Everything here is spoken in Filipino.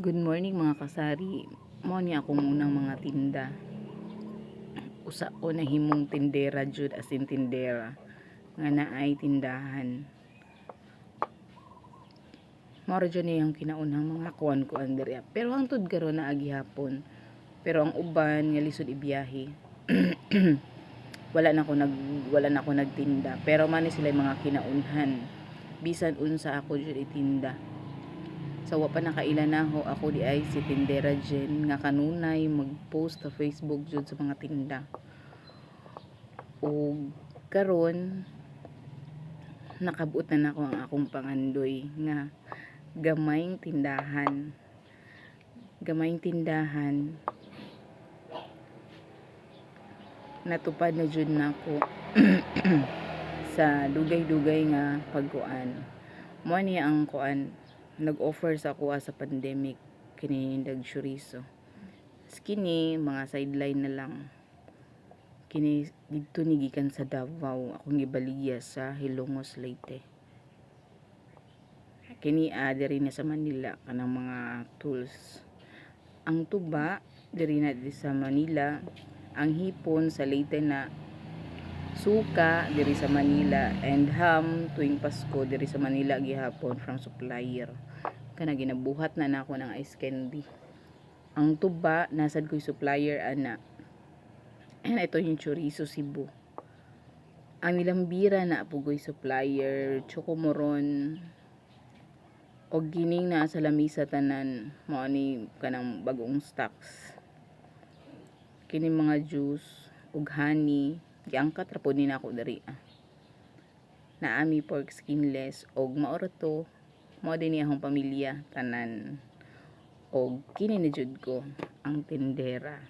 Good morning mga kasari. Mo ni ako munang mga tinda. Usa ko na himong tindera jud as in tindera nga naay tindahan. Mao jud ni ang kinaunang mga kuan diri. Pero hangtod karon na agihapon. Pero ang uban nga lisod ibiyahe. wala na ko nagtinda. Pero man ni sila mga kinaunhan. Bisan unsa ako jud itinda. So wa pa nakailanaho ako di ay si tindera Jen nga kanunay mag-post sa Facebook jud sa mga tinda. O karon nakabuot na nako ang akong pangandoy nga gamayng tindahan. Gamayng tindahan natupad na jud nako sa dugay-dugay nga pagkuan. Mo ni ang kuan nag-offer sa kuha sa pandemic kini dag chorizo. Kini mga sideline na lang. Kini didto ni gikan sa Davao akong gibaligya sa Hilongos Leyte. Kini diri na sa Manila kanang mga tools. Ang tuba diri na sa Manila, ang hipon sa Leyte na, suka diri sa Manila, and ham tuwing Pasko diri sa Manila gihapon from supplier. Kana ginabuhat na nako ng ice candy. Ang tuba nasad ko'y supplier ana. And ito yung chorizo Cebu. Ang milambira na pugoy supplier, chocomoron, og gining na sa lamisa tanan mao ni kanang bagong stocks. Kini mga juice ug honey giangkat ra pud ni nako diri. Naami pork skinless og maoro to mao din ni akong pamilya tanan. Og kini na jud ko ang tindera.